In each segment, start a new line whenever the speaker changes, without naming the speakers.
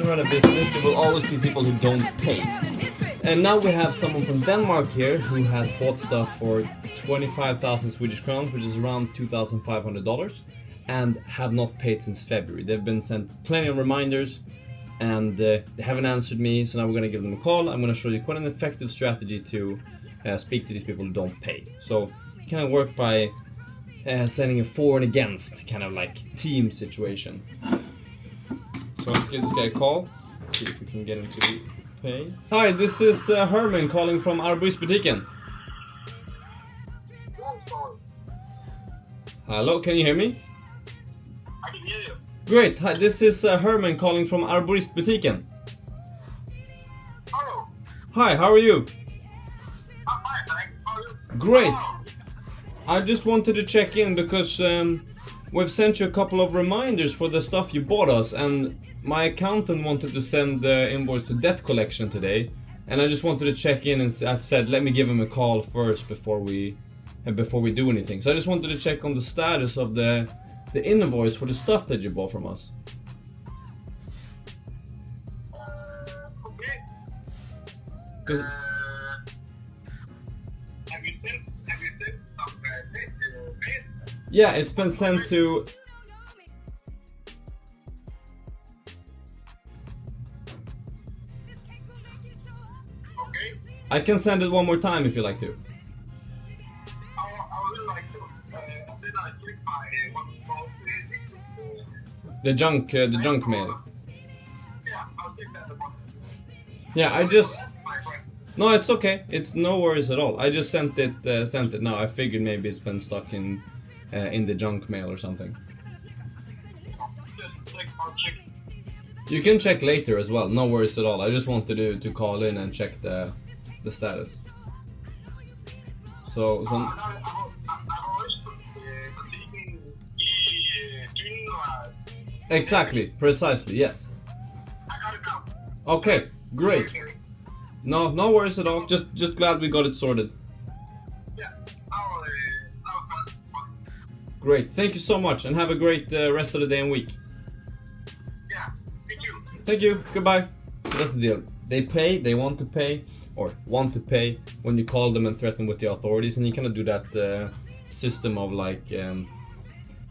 run a business, there will always be people who don't pay. And now we have someone from Denmark here who has bought stuff for 25,000 Swedish crowns, which is around $2,500, and have not paid since February. They've been sent plenty of reminders, and they haven't answered me, so now we're going to give them a call. I'm going to show you quite an effective strategy to speak to these people who don't pay. So you kind of work by sending a for and against, kind of like team situation. So let's give this guy a call, see if we can get him to pay. Hi, this is Herman calling from Arborist Butiken. Hello, can you hear me?
I can hear you.
Great, hi, this is Herman calling from Arborist Butiken.
Hello.
Hi, how are you?
I'm fine, thanks. How are you?
Great.
Oh,
I just wanted to check in because we've sent you a couple of reminders for the stuff you bought us, and my accountant wanted to send the invoice to debt collection today, and I just wanted to check in, and I said let me give him a call first before we do anything. So I just wanted to check on the status of the invoice for the stuff that you bought from us.
okay.
'Cause
Have you sent some mail?
yeah, it's been sent to.
Okay.
I can send it one more time if you like to.
I would like to. Then I check my what's it called?
The junk mail.
Yeah, I'll check that one.
Yeah, I just.
My friend.
No, it's okay. It's no worries at all. I just sent it now. I figured maybe it's been stuck in the junk mail or something.
Just check. I'll check.
You can check later as well. No worries at all. I just wanted to call in and check the status. So
I'm always butikken i Dynen.
exactly, precisely, yes.
I got it now.
Okay, great. No worries at all. Just glad we got it sorted.
Yeah, I'll
Great. Thank you so much, and have a great rest of the day and week.
yeah, thank you.
Thank you. Goodbye. So that's the deal. They pay. They want to pay when you call them and threaten with the authorities, and you kind of do that system of like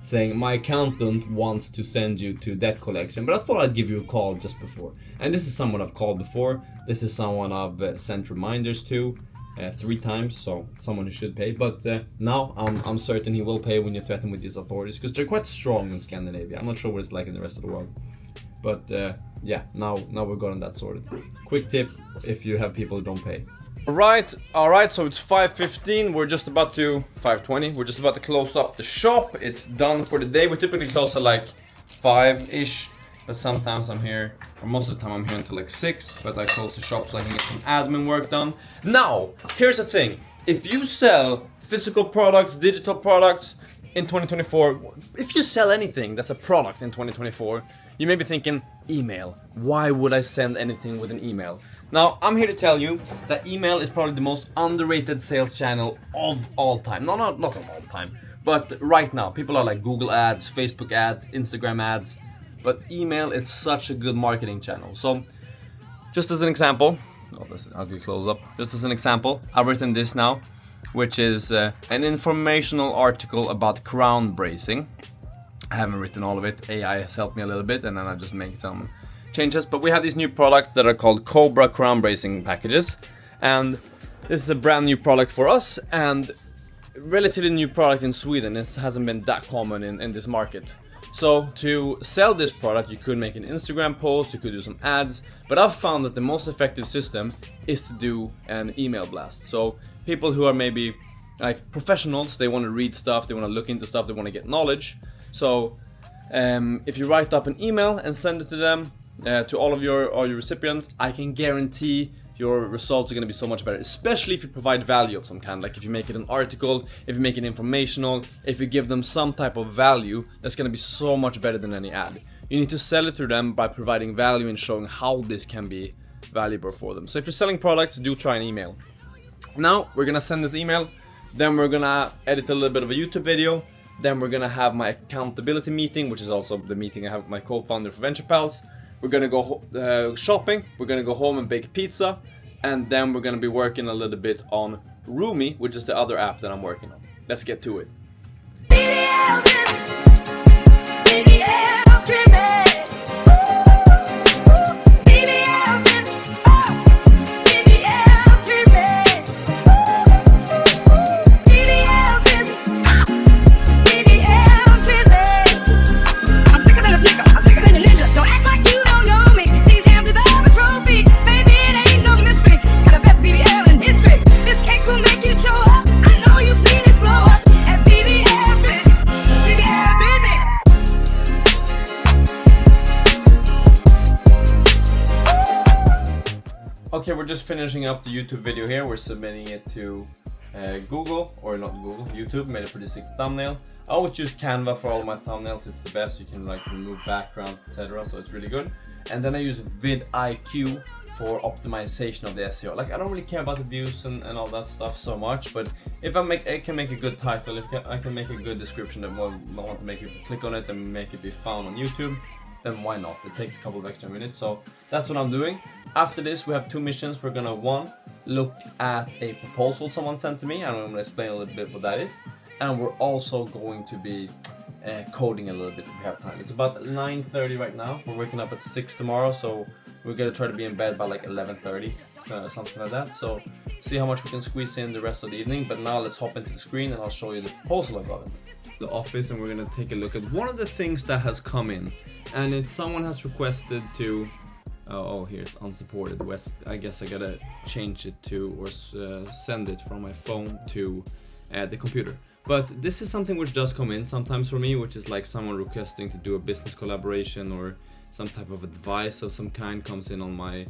saying my accountant wants to send you to debt collection, but I thought I'd give you a call just before. And this is someone I've called before. This is someone I've sent reminders to 3 times, so someone who should pay. But now I'm certain he will pay when you threaten with these authorities, because they're quite strong in Scandinavia. I'm not sure what it's like in the rest of the world. But yeah, now we've gotten that sorted. Quick tip if you have people who don't pay. Alright, so it's 5:15, we're just about to 5:20, we're just about to close up the shop. It's done for the day. We typically close at like 5-ish, but sometimes I'm here, or most of the time I'm here until like 6, but I close the shop so I can get some admin work done. Now, here's the thing. If you sell physical products, digital products in 2024, if you sell anything that's a product in 2024, you may be thinking, email. Why would I send anything with an email? Now, I'm here to tell you that email is probably the most underrated sales channel of all time. No, not of all time, but right now. People are like Google ads, Facebook ads, Instagram ads, but email is such a good marketing channel. So, just as an example, I'll do close up. Just as an example, I've written this now, which is an informational article about crown bracing. I haven't written all of it. AI has helped me a little bit, and then I just make some changes. But we have these new products that are called Cobra crown bracing packages, and this is a brand new product for us, and relatively new product in Sweden. It hasn't been that common in this market. So to sell this product, you could make an Instagram post, you could do some ads, but I've found that the most effective system is to do an email blast. So people who are maybe like professionals, they want to read stuff, they want to look into stuff, they want to get knowledge. So if you write up an email and send it to them, to all your recipients, I can guarantee your results are going to be so much better, especially if you provide value of some kind. Like if you make it an article, if you make it informational, if you give them some type of value, that's going to be so much better than any ad. You need to sell it to them by providing value and showing how this can be valuable for them. So if you're selling products, do try an email. Now we're going to send this email, then we're going to edit a little bit of a YouTube video, then we're going to have my accountability meeting, which is also the meeting I have with my co-founder for Venture Pals. we're gonna go shopping, we're gonna go home and bake pizza, and then we're gonna be working a little bit on Roomy, which is the other app that I'm working on. Let's get to it. Okay, we're just finishing up the YouTube video here. We're submitting it to Google, or not Google, YouTube. Made a pretty sick thumbnail. I always choose Canva for all my thumbnails. It's the best. You can like remove background, etc. So it's really good. And then I use vidIQ for optimization of the SEO. Like, I don't really care about the views and all that stuff so much, but if I can make a good title, if I can make a good description that will want to make people click on it and make it be found on YouTube, then why not? It takes a couple of extra minutes, so that's what I'm doing. After this, we have two missions. We're gonna, one, look at a proposal someone sent to me, and I'm gonna explain a little bit what that is. And we're also going to be coding a little bit if we have time. It's about 9:30 right now. We're waking up at 6 tomorrow, so we're gonna try to be in bed by like 11:30, something like that. So see how much we can squeeze in the rest of the evening. But now let's hop into the screen and I'll show you the proposal I got in the office, and we're gonna take a look at one of the things that has come in. And it's someone has requested to, oh here's unsupported. I guess I gotta change it to, or send it from my phone to the computer. But this is something which does come in sometimes for me, which is like someone requesting to do a business collaboration, or some type of advice of some kind comes in on my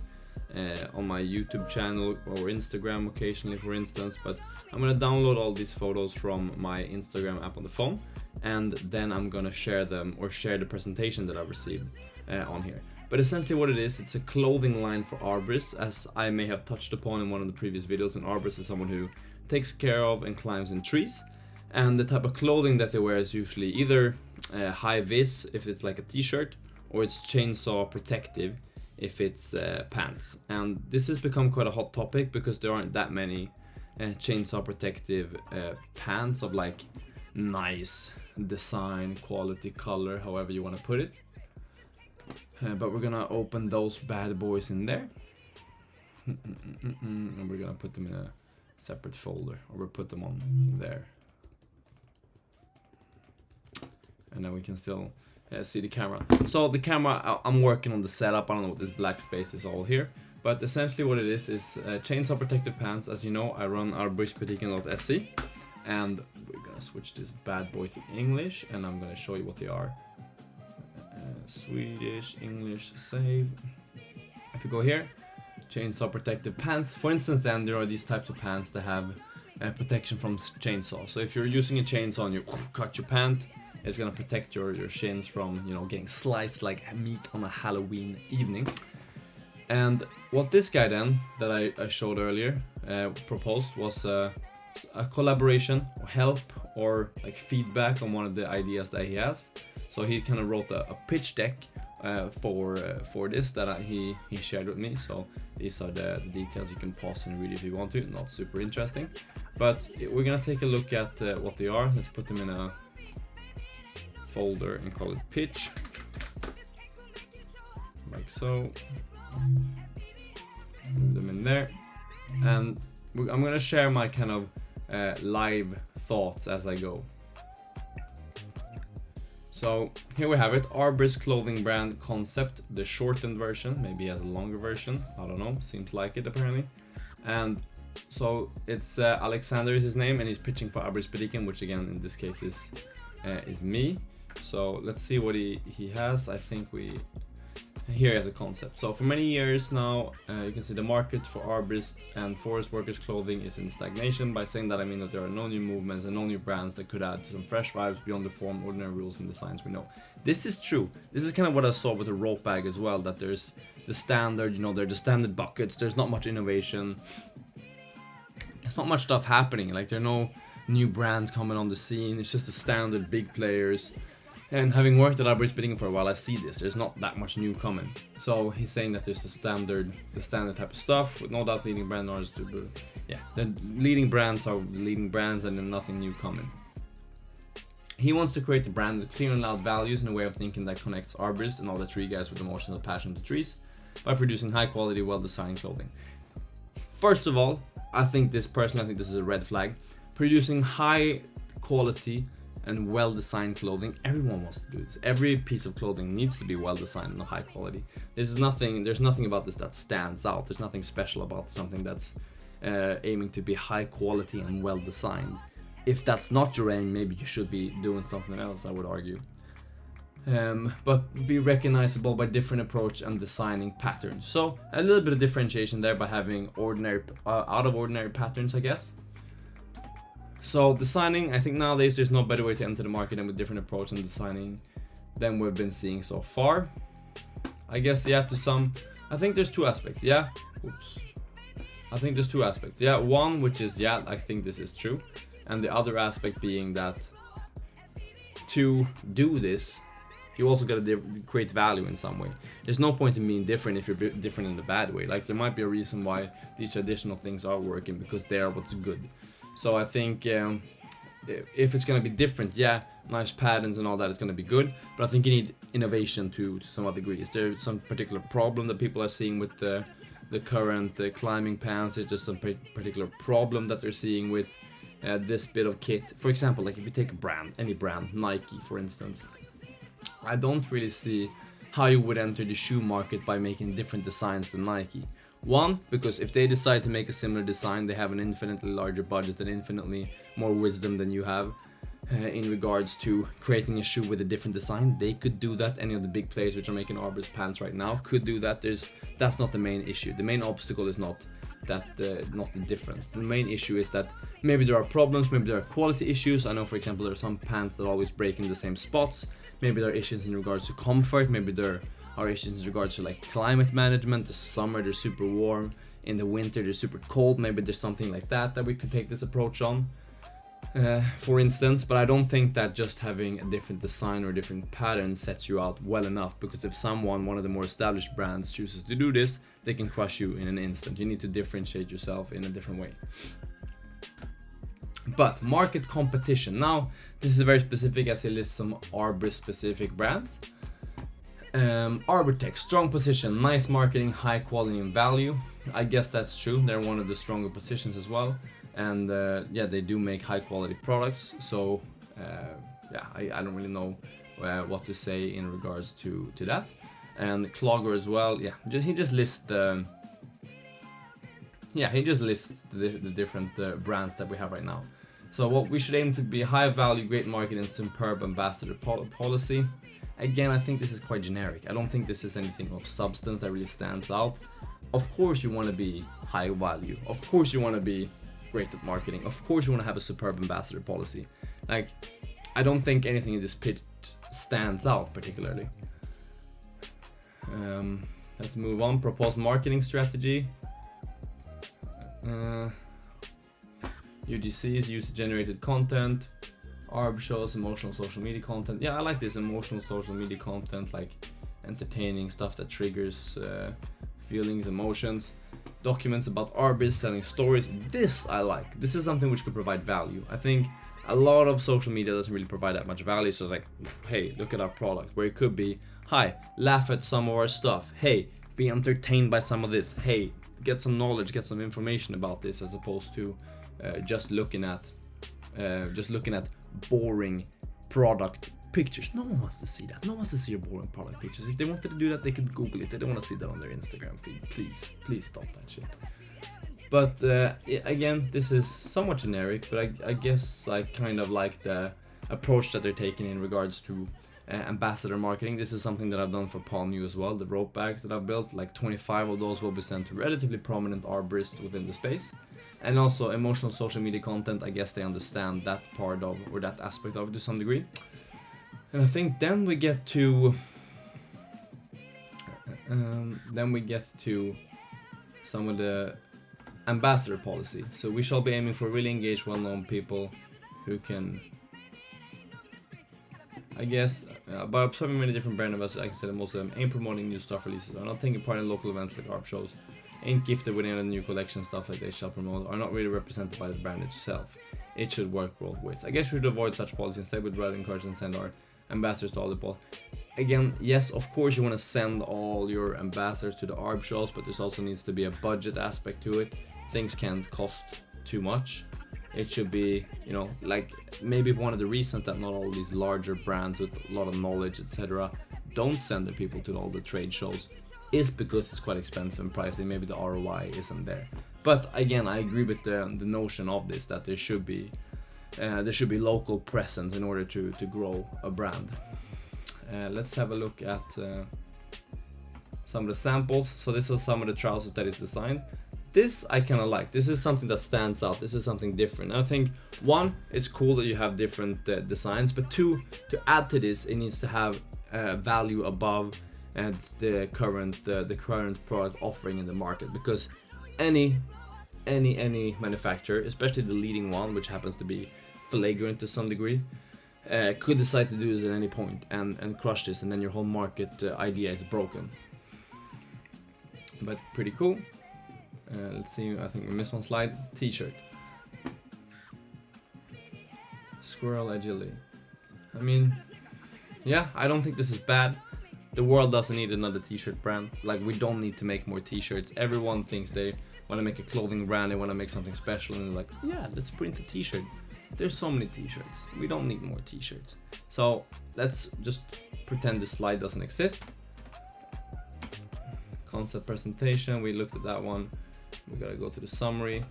YouTube channel or Instagram occasionally, for instance. But I'm gonna download all these photos from my Instagram app on the phone, and then I'm gonna share them, or share the presentation that I received on here. But essentially what it is, it's a clothing line for arborists, as I may have touched upon in one of the previous videos. An arborist is someone who takes care of and climbs in trees, and the type of clothing that they wear is usually either high vis if it's like a t-shirt, or it's chainsaw protective if it's pants. And this has become quite a hot topic because there aren't that many chainsaw protective pants of like nice design, quality, color, however you want to put it. But we're gonna open those bad boys in there, and we're gonna put them in a separate folder, or we'll put them on there, and then we can still see the camera. So the camera, I'm working on the setup. I don't know what this black space is all here, but essentially what it is chainsaw protective pants. As you know, I run arboristbutiken.se, and we're gonna switch this bad boy to English, and I'm gonna show you what they are. Swedish, English, save. If you go here, chainsaw protective pants, for instance, then there are these types of pants that have protection from chainsaw. So if you're using a chainsaw and you cut your pant, it's gonna protect your shins from, you know, getting sliced like meat on a Halloween evening. And what this guy then, that I showed earlier, proposed was a collaboration, or help, or like feedback on one of the ideas that he has. So he kind of wrote a pitch deck for this that he shared with me. So these are the details. You can pause and read if you want to. Not super interesting, but we're gonna take a look at what they are. Let's put them in a folder and call it pitch, like so. Move them in there, and I'm gonna share my kind of live thoughts as I go. So here we have it, Arborist clothing brand concept, the shortened version. Maybe he has a longer version, I don't know, seems like it apparently. And so it's Alexander is his name, and he's pitching for Arborist Butiken, which again in this case is me. So let's see what he has. I think here he has a concept. So for many years now, you can see the market for arborists and forest workers clothing is in stagnation. By saying that, I mean that there are no new movements and no new brands that could add some fresh vibes beyond the form, ordinary rules, and designs we know. This is true. This is kind of what I saw with the rope bag as well, that there's the standard, you know, they're the standard buckets. There's not much innovation. There's not much stuff happening. Like, there are no new brands coming on the scene. It's just the standard big players. And having worked at arborist bidding for a while, I see this. There's not that much new coming. So he's saying that there's the standard type of stuff, with no doubt leading brand owners to, but yeah, the leading brands are leading brands, and then nothing new coming. He wants to create a brand with clear and loud values and a way of thinking that connects arborists and all the tree guys with emotional passion to trees by producing high quality, well designed clothing. First of all, I think this is a red flag. Producing high quality and well designed clothing, everyone wants to do this. Every piece of clothing needs to be well designed and of high quality. There's nothing about this that stands out. There's nothing special about something that's aiming to be high quality and well designed. If that's not your aim, maybe you should be doing something else, I would argue. But be recognizable by different approach and designing patterns. So a little bit of differentiation there by having out of ordinary patterns, I guess. So designing, I think nowadays there's no better way to enter the market than with different approach and designing than we've been seeing so far. I guess, yeah, I think there's two aspects, yeah. I think there's two aspects. Yeah, one which is, yeah, I think this is true. And the other aspect being that to do this, you also gotta create value in some way. There's no point in being different if you're different in the bad way. Like, there might be a reason why these traditional things are working, because they are what's good. So I think if it's gonna be different, yeah, nice patterns and all that is gonna be good, but I think you need innovation to some other degree. Is there some particular problem that people are seeing with the current climbing pants? Is there some particular problem that they're seeing with this bit of kit? For example, like if you take a brand, any brand, Nike for instance, I don't really see how you would enter the shoe market by making different designs than Nike. One, because if they decide to make a similar design, they have an infinitely larger budget and infinitely more wisdom than you have in regards to creating a shoe with a different design. They could do that. Any of the big players which are making arborist pants right now could do that. That's not the main issue. The main obstacle is not not the difference. The main issue is that maybe there are problems, maybe there are quality issues. I know, for example, there are some pants that always break in the same spots. Maybe there are issues in regards to comfort. Maybe there are issues in regards to like climate management. The summer they're super warm, in the winter they're super cold. Maybe there's something like that we could take this approach on, for instance. But I don't think that just having a different design or a different pattern sets you out well enough, because if one of the more established brands chooses to do this, they can crush you in an instant. You need to differentiate yourself in a different way. But market competition. Now, this is very specific as it lists some arborist specific brands. Arbortech, strong position, nice marketing, high quality and value. I guess that's true. They're one of the stronger positions as well. And yeah, they do make high quality products. So yeah, I don't really know what to say in regards to that. And Clogger as well. Yeah, he just lists the different brands that we have right now. So what we should aim to be high value, great marketing, superb ambassador policy. Again, I think this is quite generic. I don't think this is anything of substance that really stands out. Of course you want to be high value. Of course you want to be great at marketing. Of course you want to have a superb ambassador policy. Like, I don't think anything in this pitch stands out particularly. Let's move on. Proposed marketing strategy. UGCs, user-generated content, ARB shows, emotional social media content. Yeah, I like this emotional social media content, like entertaining stuff that triggers feelings, emotions. Documents about arborists, selling stories. This I like. This is something which could provide value. I think a lot of social media doesn't really provide that much value. So it's like, hey, look at our product. Where it could be, hi, laugh at some of our stuff. Hey, be entertained by some of this. Hey, get some knowledge, get some information about this, as opposed to just looking at boring product pictures. No one wants to see that. No one wants to see your boring product pictures. If they wanted to do that, they could Google it. They don't want to see that on their Instagram feed. Please stop that shit. But again, this is somewhat generic, but I guess I kind of like the approach that they're taking in regards to ambassador marketing. This is something that I've done for Palm New as well. The rope bags that I've built, like 25 of those will be sent to relatively prominent arborists within the space. And also emotional social media content, I guess they understand that part of, or that aspect of it to some degree. And I think then we get to some of the ambassador policy. So we shall be aiming for really engaged, well-known people who can I guess by observing many different brand investors, I can say that most of them ain't promoting new stuff releases, are not taking part in local events like ARP shows, ain't gifted with any new collection stuff like they shall promote, are not really represented by the brand itself. It should work both ways. I guess we should avoid such policies. Instead, we'd rather encourage and send our ambassadors to all the balls. Again, yes, of course you want to send all your ambassadors to the ARB shows, but there also needs to be a budget aspect to it. Things can't cost too much. It should be, you know, like maybe one of the reasons that not all these larger brands with a lot of knowledge, etc., don't send their people to all the trade shows is because it's quite expensive and pricey. Maybe the ROI isn't there. But again, I agree with the notion of this, that there should be local presence in order to grow a brand. Let's have a look at some of the samples. So this is some of the trousers that is designed. This I kind of like. This is something that stands out. This is something different. I think one, it's cool that you have different designs, but two, to add to this, it needs to have value above the current product offering in the market, because any manufacturer, especially the leading one, which happens to be flagrant to some degree, could decide to do this at any point and crush this, and then your whole market idea is broken. But pretty cool. Let's see, I think we missed one slide. T-shirt. Squirrel agility. I mean, yeah, I don't think this is bad. The world doesn't need another t-shirt brand. Like, we don't need to make more t-shirts. Everyone thinks they want to make a clothing brand, they want to make something special, and they're like, yeah, let's print a t-shirt. There's so many t-shirts. We don't need more t-shirts. So let's just pretend this slide doesn't exist. Concept presentation, we looked at that one. We gotta go to the summary.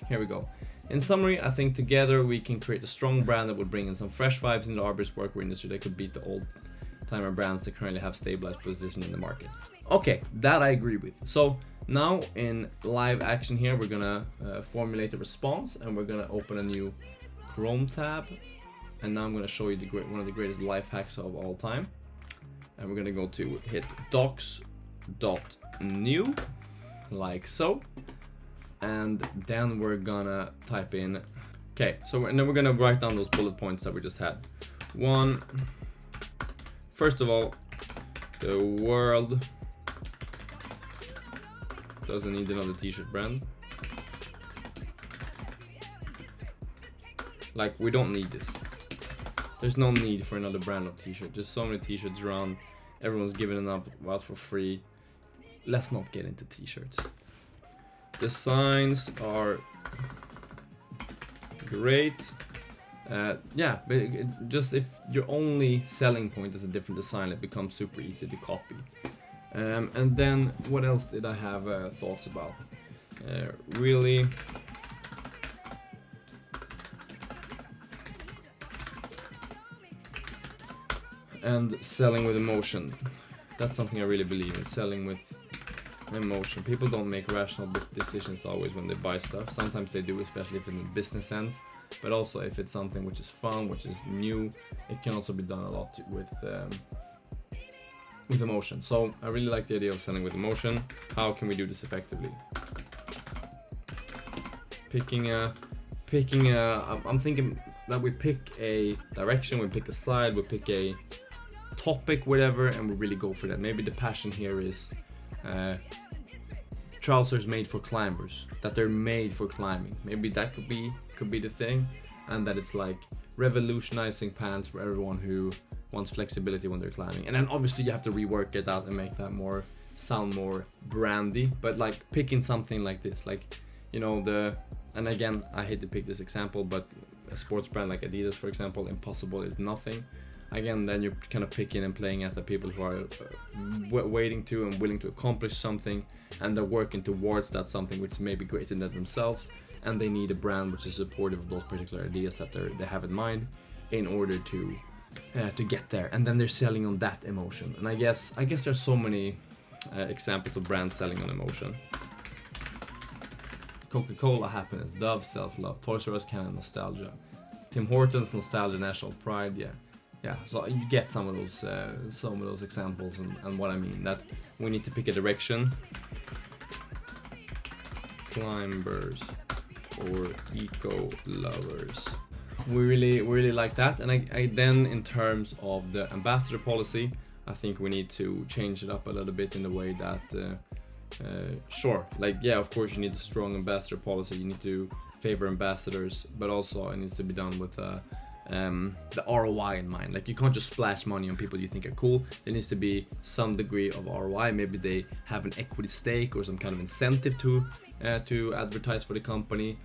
Here we go. In summary, I think together we can create a strong brand that would bring in some fresh vibes in the arborist workwear industry that could beat the old timer brands that currently have stabilized position in the market. Okay, that I agree with. So now in live action here, we're gonna formulate a response, and we're gonna open a new Chrome tab. And now I'm gonna show you one of the greatest life hacks of all time. And we're gonna go to hit docs.new, like so. And then we're gonna type in, okay, so and then we're gonna write down those bullet points that we just had. One, first of all, the world doesn't need another t-shirt brand. Like, we don't need this. There's no need for another brand of t-shirt. There's so many t-shirts around. Everyone's giving them out for free. Let's not get into t-shirts. Designs are great. Yeah, but just if your only selling point is a different design, it becomes super easy to copy. And then what else did I have thoughts about? Really, and selling with emotion. That's something I really believe in, selling with emotion. People don't make rational decisions always when they buy stuff. Sometimes they do, especially if it's in a business sense, but also if it's something which is fun, which is new, it can also be done a lot with emotion. So I really like the idea of selling with emotion. How can we do this effectively? I'm thinking that we pick a direction, we pick a side, we pick a topic, whatever, and we really go for that. Maybe the passion here is trousers made for climbers, that they're made for climbing. Maybe that could be the thing, and that it's like revolutionizing pants for everyone who wants flexibility when they're climbing. And then obviously you have to rework it out and make that sound more brandy, but like picking something like this, like, you know, and again, I hate to pick this example, but a sports brand like Adidas, for example, impossible is nothing. Again, then you're kind of picking and playing at the people who are waiting to and willing to accomplish something, and they're working towards that something which may be greater than themselves, and they need a brand which is supportive of those particular ideas that they have in mind in order to get there. And then they're selling on that emotion. And I guess there's so many examples of brands selling on emotion. Coca-Cola, happiness. Dove, self-love. Toys R Us, Canon, nostalgia. Tim Hortons, nostalgia, national pride. Yeah, so you get some of those examples, and what I mean, that we need to pick a direction. Climbers or eco lovers. we really like that. And I then, in terms of the ambassador policy, I think we need to change it up a little bit in the way that sure, like, yeah, of course you need a strong ambassador policy, you need to favor ambassadors, but also it needs to be done with the ROI in mind. Like, you can't just splash money on people you think are cool. There needs to be some degree of ROI. Maybe they have an equity stake or some kind of incentive to advertise for the company,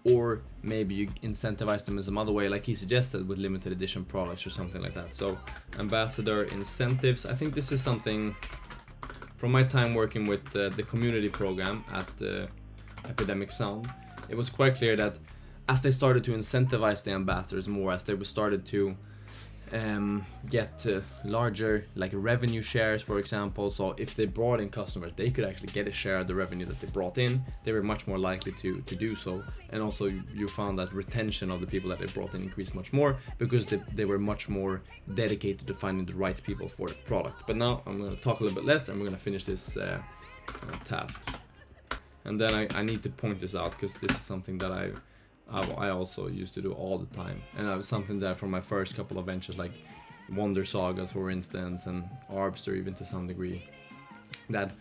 or maybe you incentivize them in some other way, like he suggested, with limited edition products or something like that. So ambassador incentives, I think this is something from my time working with the community program at Epidemic Sound. It was quite clear that as they started to incentivize the ambassadors more, as they started to get larger like revenue shares, for example. So if they brought in customers, they could actually get a share of the revenue that they brought in. They were much more likely to do so. And also you found that retention of the people that they brought in increased much more, because they were much more dedicated to finding the right people for the product. But now I'm going to talk a little bit less, and we're going to finish this tasks. And then I need to point this out, because this is something that I also used to do all the time, and I was something that from my first couple of ventures, like Wonder Sagas, for instance, and Arbster even to some degree, that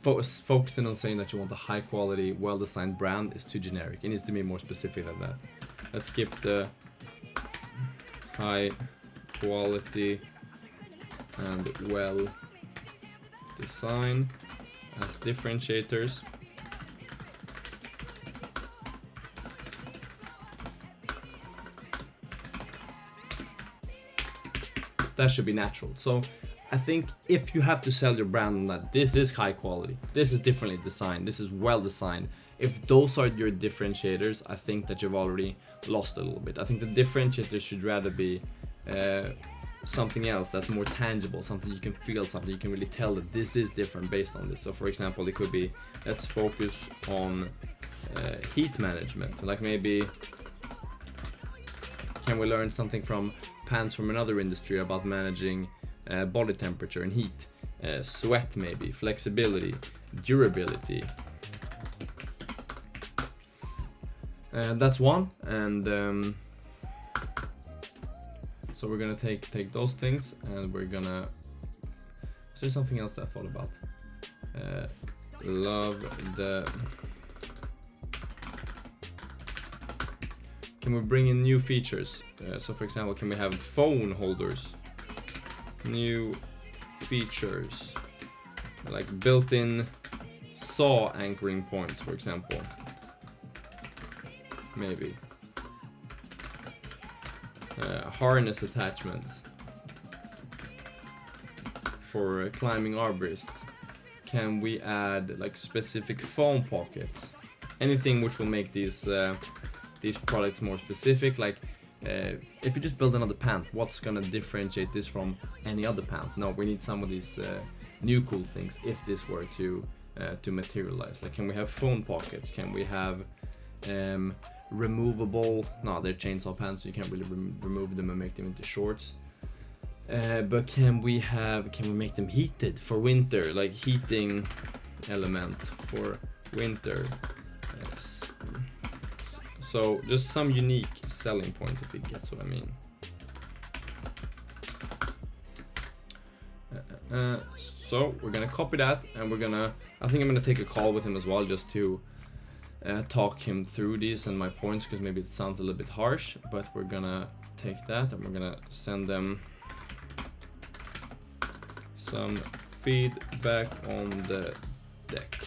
focusing on saying that you want a high quality, well designed brand is too generic. It needs to be more specific than that. Let's skip the high quality and well design as differentiators. That should be natural. So I think if you have to sell your brand on that, this is high quality, this is differently designed, this is well designed, if those are your differentiators, I think that you've already lost a little bit. I think the differentiators should rather be something else that's more tangible, something you can feel, something you can really tell that this is different based on this. So for example, it could be, let's focus on heat management. Like, maybe can we learn something from pants from another industry about managing body temperature and heat, sweat, maybe flexibility, durability. That's one. And so we're gonna take those things, and we're gonna, is there something else that I thought about? Love the, can we bring in new features? So for example, can we have phone holders? New features, like built-in saw anchoring points, for example. Maybe. Harness attachments for climbing arborists. Can we add like specific phone pockets? Anything which will make these products more specific. Like if you just build another pant, what's gonna differentiate this from any other pant? No, we need some of these new cool things if this were to materialize. Like, can we have phone pockets? Can we have removable, no, they're chainsaw pants, so you can't really remove them and make them into shorts. But can we make them heated for winter, like heating element for winter? So just some unique selling point, if it gets what I mean. So we're gonna copy that, and I think I'm gonna take a call with him as well, just to talk him through these and my points, because maybe it sounds a little bit harsh, but we're gonna take that and we're gonna send them some feedback on the deck.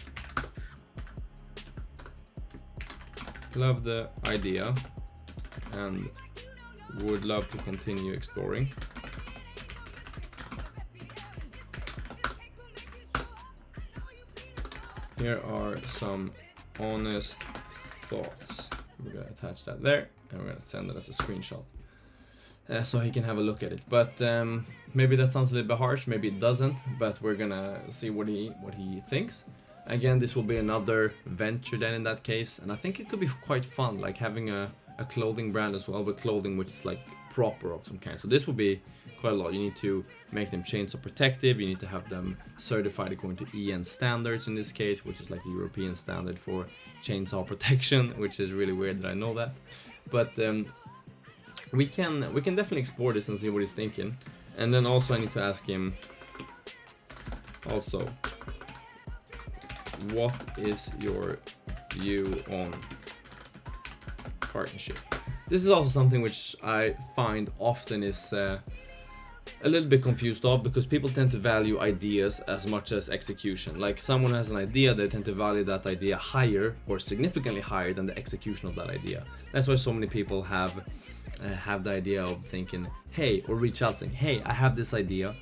Love the idea and would love to continue exploring. Here are some honest thoughts. We're gonna attach that there, and we're gonna send it as a screenshot so he can have a look at it. But maybe that sounds a little bit harsh, maybe it doesn't, but we're gonna see what he thinks. Again, this will be another venture then in that case, and I think it could be quite fun, like having a clothing brand as well, but clothing which is like proper of some kind. So this will be quite a lot. You need to make them chainsaw protective, you need to have them certified according to EN standards in this case, which is like the European standard for chainsaw protection, which is really weird that I know that. But we can definitely explore this and see what he's thinking. And then also I need to ask him also, what is your view on partnership? This is also something which I find often is a little bit confused of, because people tend to value ideas as much as execution. Like, someone has an idea, they tend to value that idea higher or significantly higher than the execution of that idea. That's why so many people have the idea of thinking, hey, or reach out saying, hey, I have this idea,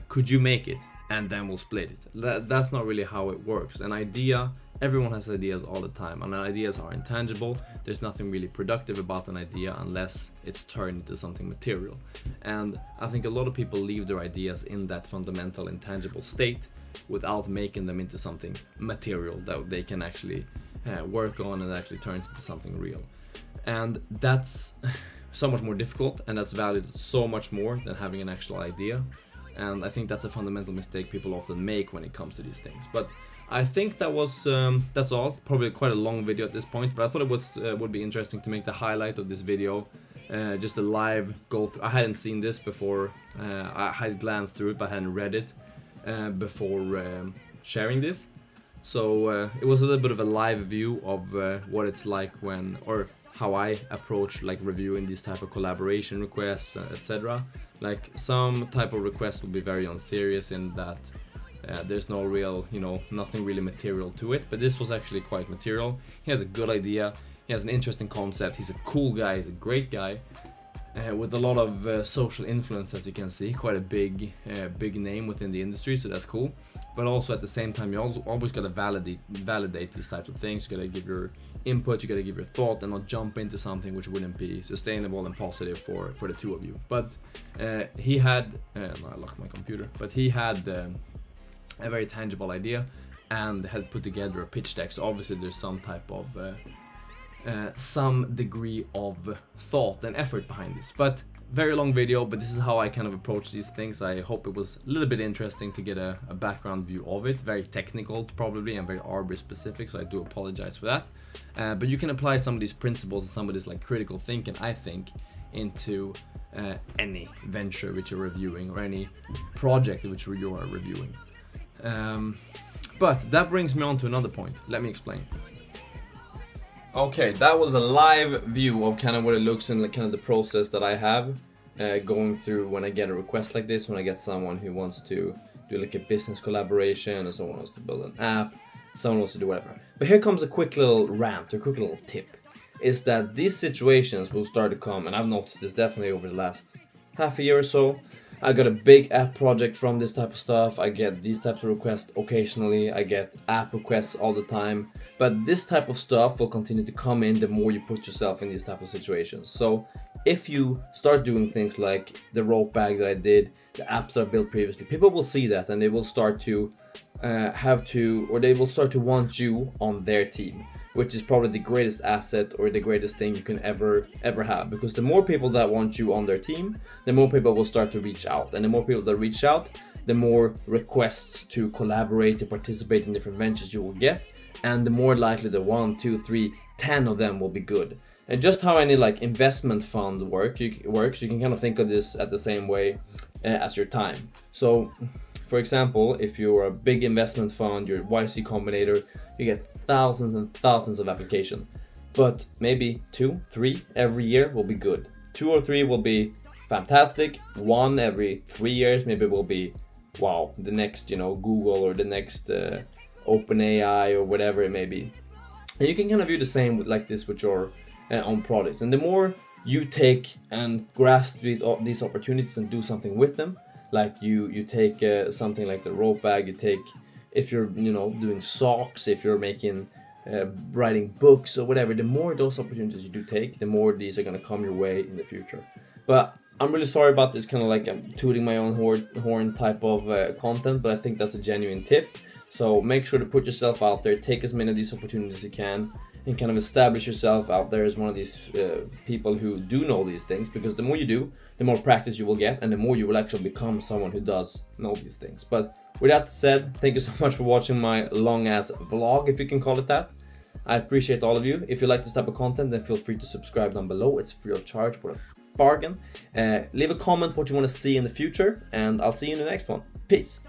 could you make it? And then we'll split it. That's not really how it works. An idea, everyone has ideas all the time, and ideas are intangible. There's nothing really productive about an idea unless it's turned into something material. And I think a lot of people leave their ideas in that fundamental intangible state without making them into something material that they can actually work on and actually turn into something real. And that's so much more difficult, and that's valued so much more than having an actual idea. And I think that's a fundamental mistake people often make when it comes to these things. But I think that was that's all. Probably quite a long video at this point, but I thought it was would be interesting to make the highlight of this video just a live go through. I hadn't seen this before. I had glanced through it, but I hadn't read it before sharing this. So it was a little bit of a live view of what it's like when, or how I approach like reviewing these type of collaboration requests, etc. Like, some type of requests will be very unserious in that there's no real, nothing really material to it, but this was actually quite material. He has a good idea, he has an interesting concept, he's a cool guy, he's a great guy, with a lot of social influence, as you can see, quite a big name within the industry, so that's cool. But also at the same time, you always gotta validate these types of things. You gotta give your input, you gotta give your thought, and not jump into something which wouldn't be sustainable and positive for the two of you. But he had, no, I locked my computer, but he had a very tangible idea and had put together a pitch deck. So obviously there's some type of some degree of thought and effort behind this. But very long video, but this is how I kind of approach these things. I hope it was a little bit interesting to get a background view of it. Very technical probably, and very arborist specific, so I do apologize for that. But you can apply some of these principles and some of this like critical thinking, I think, into any venture which you're reviewing or any project which you are reviewing. But that brings me on to another point. Let me explain. Okay, that was a live view of kind of what it looks in, like kind of the process that I have going through when I get a request like this, when I get someone who wants to do like a business collaboration, or someone wants to build an app, someone wants to do whatever. But here comes a quick little rant, or a quick little tip, is that these situations will start to come, and I've noticed this definitely over the last half a year or so. I got a big app project from this type of stuff. I get these types of requests occasionally. I get app requests all the time. But this type of stuff will continue to come in the more you put yourself in these type of situations. So if you start doing things like the rope bag that I did, the apps that I built previously, people will see that and they will start to they will start to want you on their team, which is probably the greatest asset or the greatest thing you can ever have. Because the more people that want you on their team, the more people will start to reach out. And the more people that reach out, the more requests to collaborate, to participate in different ventures you will get. And the more likely the 1, 2, 3, 10 of them will be good. And just how any like investment fund works, you can kind of think of this at the same way as your time. So, for example, if you're a big investment fund, you're YC Combinator, you get thousands and thousands of applications, but maybe 2, 3 every year will be good. 2 or 3 will be fantastic. 1 every 3 years maybe will be, wow, the next, Google, or the next OpenAI, or whatever it may be. And you can kind of view the same like this with your own products. And the more you take and grasp these opportunities and do something with them, like you take something like the rope bag, you take, if you're doing socks, if you're making writing books or whatever, the more those opportunities you do take, the more these are going to come your way in the future. But I'm really sorry about this kind of like I'm tooting my own horn type of content, but I think that's a genuine tip. So make sure to put yourself out there, take as many of these opportunities as you can, and kind of establish yourself out there as one of these people who do know these things, because the more you do, the more practice you will get, and the more you will actually become someone who does know these things. But with that said, thank you so much for watching my long-ass vlog, if you can call it that. I appreciate all of you. If you like this type of content, then feel free to subscribe down below. It's free of charge.
bargain. Leave a comment what you want to see in the future, and I'll see you in the next one. Peace.